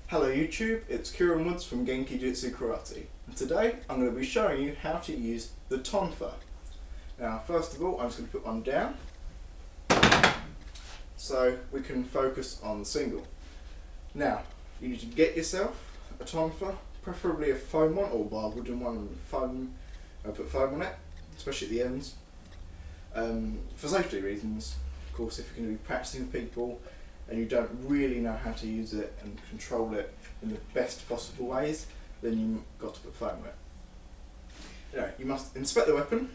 Hello YouTube, it's Kieran Woods from Genki-Jutsu Karate, and today I'm going to be showing you how to use the Tonfa. Now first of all I'm just going to put one down so we can focus on the single. Now you need to get yourself a Tonfa, preferably a foam one or a wooden one with foam. I put foam on it, especially at the ends, for safety reasons. Of course, if you're going to be practicing with people and you don't really know how to use it and control it in the best possible ways, then you've got to put foam on it. Anyway, you must inspect the weapon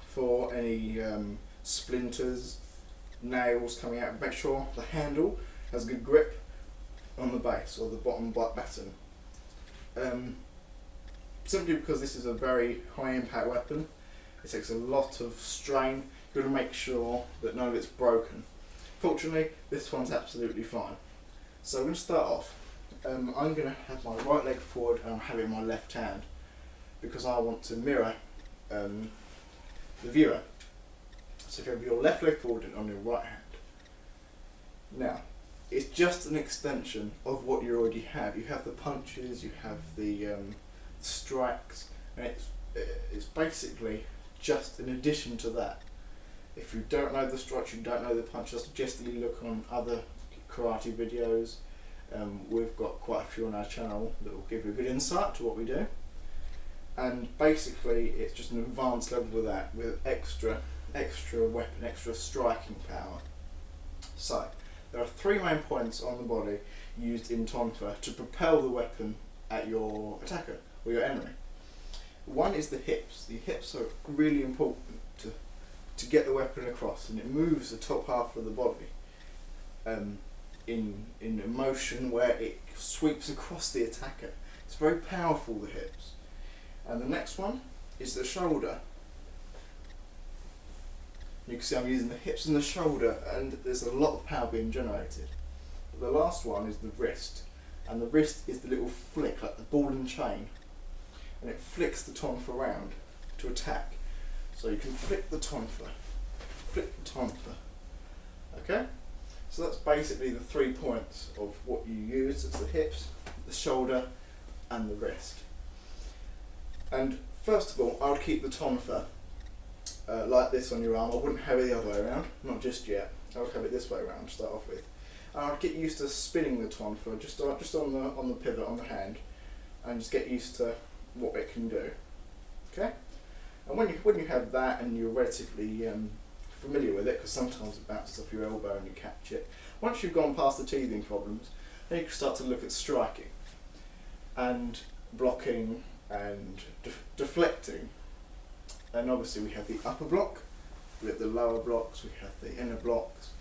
for any splinters, nails coming out. Make sure the handle has a good grip on the base or the bottom batten. Simply because this is a very high impact weapon, it takes a lot of strain. You've got to make sure that none of it's broken. Fortunately, this one's absolutely fine. So we're going to start off. I'm going to have my right leg forward and I'll have it in my left hand because I want to mirror the viewer. So if you have your left leg forward and on your right hand. Now, it's just an extension of what you already have. You have the punches, you have the strikes, and it's basically just an addition to that. If you don't know the strikes, you don't know the punches, I suggest that you look on other karate videos. We've got quite a few on our channel that will give you a good insight to what we do. And basically it's just an advanced level of that with extra weapon, extra striking power. So, there are three main points on the body used in Tonfa to propel the weapon at your attacker or your enemy. One is the hips. The hips are really important to get the weapon across, and it moves the top half of the body in a motion where it sweeps across the attacker. It's very powerful, the hips. And the next one is the shoulder. You can see I'm using the hips and the shoulder, and there's a lot of power being generated. The last one is the wrist, and the wrist is the little flick, like the ball and chain, and it flicks the Tonfa around to attack. So you can flick the Tonfa, okay? So that's basically the 3 points of what you use. It's the hips, the shoulder, and the wrist. And first of all, I would keep the Tonfa like this on your arm. I wouldn't have it the other way around, not just yet. I would have it this way around to start off with. And I'd get used to spinning the Tonfa just on the pivot on the hand, and just get used to what it can do. Okay? And when you have that and you're relatively familiar with it, because sometimes it bounces off your elbow and you catch it, once you've gone past the teething problems, then you can start to look at striking and blocking and deflecting. And obviously we have the upper block, we have the lower blocks, we have the inner blocks,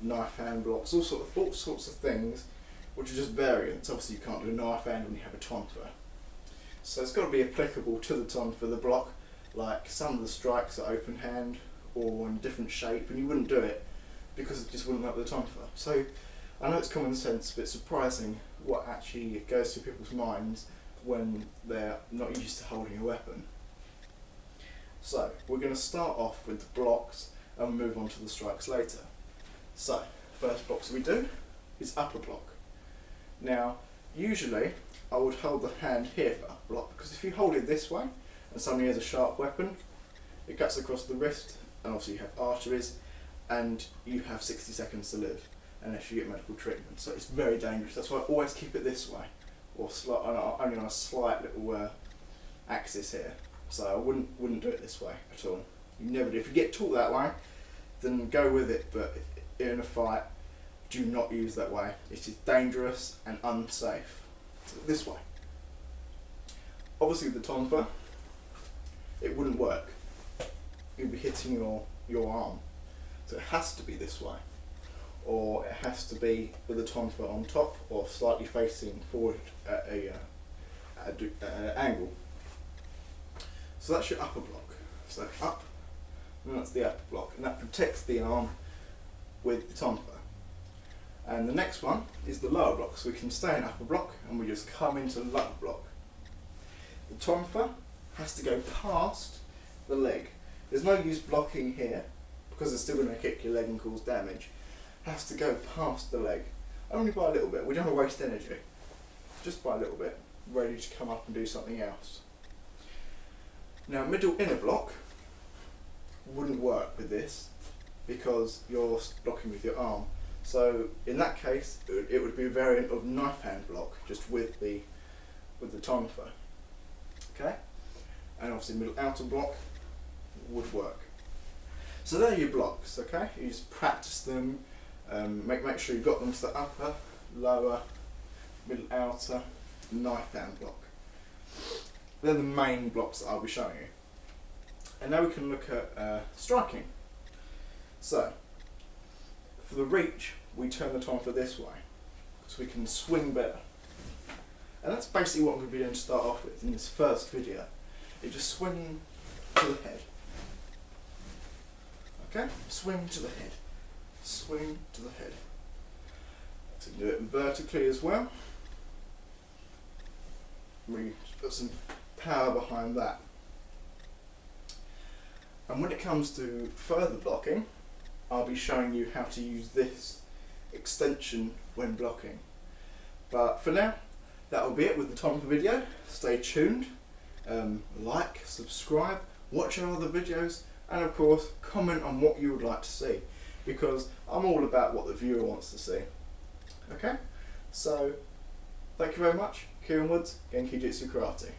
knife hand blocks, all sorts of things which are just variants. Obviously you can't do a knife hand when you have a Tonfa. So it's got to be applicable to the Tonfa, the block. Like some of the strikes are open hand or in different shape, and you wouldn't do it because it just wouldn't work with the Tonfa. So I know it's common sense, but it's surprising what actually goes through people's minds when they're not used to holding a weapon. So we're going to start off with the blocks and move on to the strikes later. So first blocks we do is upper block. Now usually I would hold the hand here for upper block, because if you hold it this way and somebody has a sharp weapon, it cuts across the wrist, and obviously you have arteries, and you have 60 seconds to live unless you get medical treatment. So it's very dangerous. That's why I always keep it this way, or only on a slight little axis here. So I wouldn't do it this way at all. You never do. If you get taught that way, then go with it. But in a fight, do not use that way. It is dangerous and unsafe. So this way. Obviously, the Tonfa, it wouldn't work. You'd be hitting your arm. So it has to be this way, or it has to be with the Tonfa on top or slightly facing forward at an angle. So that's your upper block. So up, and that's the upper block, and that protects the arm with the Tonfa. And the next one is the lower block. So we can stay in upper block and we just come into lower block. The Tonfa has to go past the leg. There's no use blocking here because it's still going to kick your leg and cause damage. It has to go past the leg, only by a little bit. We don't want to waste energy. just by a little bit, ready to come up and do something else. Now middle inner block wouldn't work with this because you're blocking with your arm. So in that case, it would be a variant of knife hand block, just with the tonfa. Okay, and obviously middle outer block would work. So there are your blocks. Okay, you just practice them. Make sure you've got them to the upper, lower, middle outer, knife hand block. They're the main blocks that I'll be showing you. And now we can look at striking. So, for the reach, we turn the tonfa this way, so we can swing better. And that's basically what I'm going to be doing to start off with in this first video. You just swing to the head. Okay? Swing to the head. Swing to the head. So you can do it vertically as well. Really put some power behind that. And when it comes to further blocking, I'll be showing you how to use this extension when blocking. But for now, that will be it with the Tonfa video. Stay tuned, like, subscribe, watch our other videos, and of course comment on what you would like to see, because I'm all about what the viewer wants to see. Okay, so thank you very much. Kieran Woods, Genki-Jutsu Karate.